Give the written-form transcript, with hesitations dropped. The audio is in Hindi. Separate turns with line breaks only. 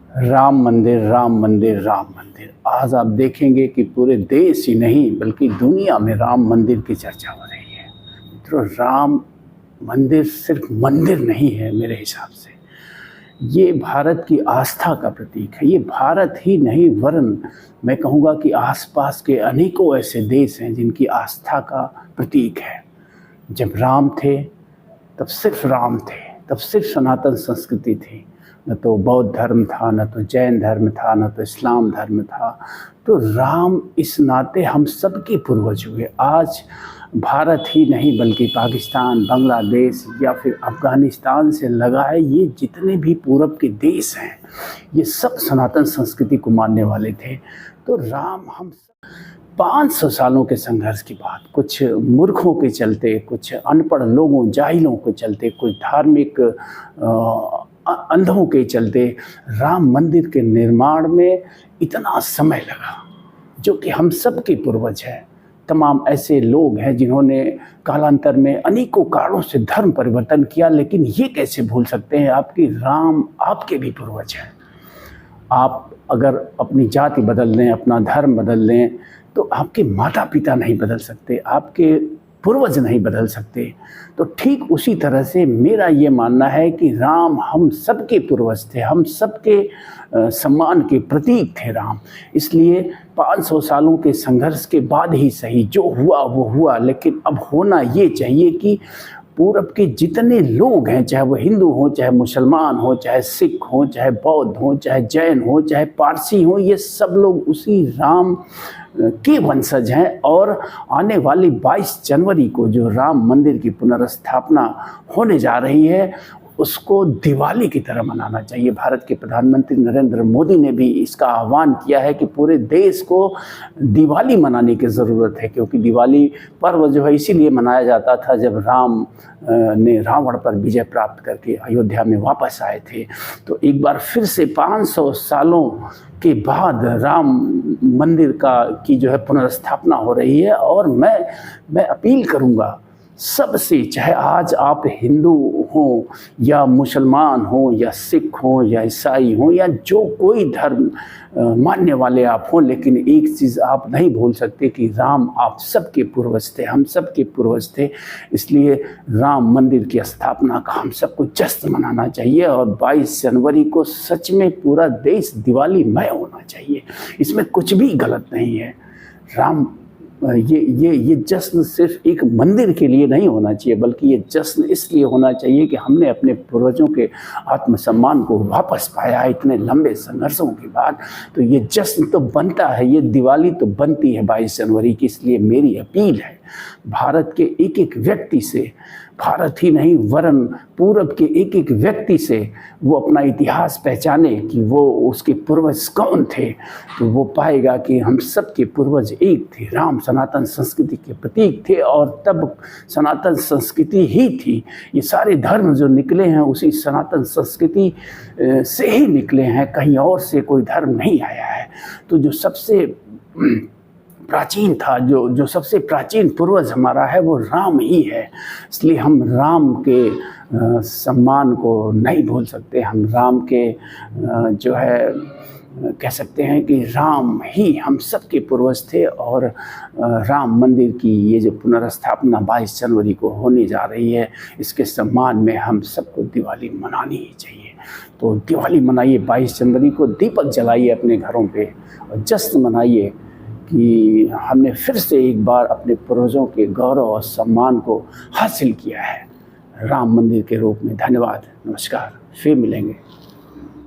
राम मंदिर, राम मंदिर, राम मंदिर। आज आप देखेंगे कि पूरे देश ही नहीं बल्कि दुनिया में राम मंदिर की चर्चा हो रही है। मित्रों, राम मंदिर सिर्फ मंदिर नहीं है मेरे हिसाब से। ये भारत की आस्था का प्रतीक है। ये भारत ही नहीं वरन मैं कहूँगा कि आसपास के अनेकों ऐसे देश हैं जिनकी आस्था का प्रतीक है। जब राम थे तब सिर्फ राम थे, तब सिर्फ सनातन संस्कृति थी। न तो बौद्ध धर्म था, न तो जैन धर्म था, न तो इस्लाम धर्म था। तो राम इस नाते हम सबके पूर्वज हुए। आज भारत ही नहीं बल्कि पाकिस्तान, बांग्लादेश या फिर अफ़गानिस्तान से लगा है, ये जितने भी पूरब के देश हैं ये सब सनातन संस्कृति को मानने वाले थे। तो राम हम 500 सालों के संघर्ष की बात, कुछ मूर्खों के चलते, कुछ अनपढ़ लोगों, जाहिलों के चलते, कुछ धार्मिक अंधों के चलते राम मंदिर के निर्माण में इतना समय लगा, जो कि हम सब के पूर्वज हैं। तमाम ऐसे लोग हैं जिन्होंने कालांतर में अनेकों कारणों से धर्म परिवर्तन किया, लेकिन ये कैसे भूल सकते हैं आपकी राम आपके भी पूर्वज हैं। आप अगर अपनी जाति बदल लें, अपना धर्म बदल लें, तो आपके माता पिता नहीं बदल सकते, आपके पूर्वज नहीं बदल सकते। तो ठीक उसी तरह से मेरा ये मानना है कि राम हम सबके पूर्वज थे, हम सबके सम्मान के प्रतीक थे राम। इसलिए 500 सालों के संघर्ष के बाद ही सही, जो हुआ वो हुआ, लेकिन अब होना ये चाहिए कि पूरब के जितने लोग हैं, चाहे वो हिंदू हों, चाहे मुसलमान हों, चाहे सिख हों, चाहे बौद्ध हों, चाहे जैन हों, चाहे पारसी हों, ये सब लोग उसी राम के वंशज हैं। और आने वाली 22 जनवरी को जो राम मंदिर की पुनर्स्थापना होने जा रही है, उसको दिवाली की तरह मनाना चाहिए। भारत के प्रधानमंत्री नरेंद्र मोदी ने भी इसका आह्वान किया है कि पूरे देश को दिवाली मनाने की ज़रूरत है, क्योंकि दिवाली पर्व जो है इसीलिए मनाया जाता था जब राम ने रावण पर विजय प्राप्त करके अयोध्या में वापस आए थे। तो एक बार फिर से 500 सालों के बाद राम मंदिर की जो है पुनर्स्थापना हो रही है। और मैं अपील करूँगा सबसे, चाहे आज आप हिंदू हों या मुसलमान हों या सिख हों या ईसाई हों या जो कोई धर्म मानने वाले आप हों, लेकिन एक चीज़ आप नहीं भूल सकते कि राम आप सबके पूर्वज थे, हम सबके पूर्वज थे। इसलिए राम मंदिर की स्थापना का हम सबको जश्न मनाना चाहिए और 22 जनवरी को सच में पूरा देश दिवालीमय होना चाहिए। इसमें कुछ भी गलत नहीं है। राम ये जश्न सिर्फ एक मंदिर के लिए नहीं होना चाहिए, बल्कि ये जश्न इसलिए होना चाहिए कि हमने अपने पूर्वजों के आत्मसम्मान को वापस पाया है इतने लंबे संघर्षों के बाद। तो ये जश्न तो बनता है, ये दिवाली तो बनती है 22 जनवरी की। इसलिए मेरी अपील है भारत के एक एक व्यक्ति से, भारत ही नहीं वरन पूरब के एक एक व्यक्ति से, वो अपना इतिहास पहचाने कि वो उसके पूर्वज कौन थे। तो वो पाएगा कि हम सब के पूर्वज एक थे, राम सनातन संस्कृति के प्रतीक थे। और तब सनातन संस्कृति ही थी। ये सारे धर्म जो निकले हैं उसी सनातन संस्कृति से ही निकले हैं, कहीं और से कोई धर्म नहीं आया है। तो जो सबसे प्राचीन था, जो सबसे प्राचीन पूर्वज हमारा है, वो राम ही है। इसलिए हम राम के सम्मान को नहीं भूल सकते। हम राम के जो है कह सकते हैं कि राम ही हम सबके पूर्वज थे। और राम मंदिर की ये जो पुनर्स्थापना 22 जनवरी को होने जा रही है, इसके सम्मान में हम सबको दिवाली मनानी ही चाहिए। तो दिवाली मनाइए, 22 जनवरी को दीपक जलाइए अपने घरों पे और जश्न मनाइए कि हमने फिर से एक बार अपने पूर्वजों के गौरव और सम्मान को हासिल किया है राम मंदिर के रूप में। धन्यवाद, नमस्कार, फिर मिलेंगे।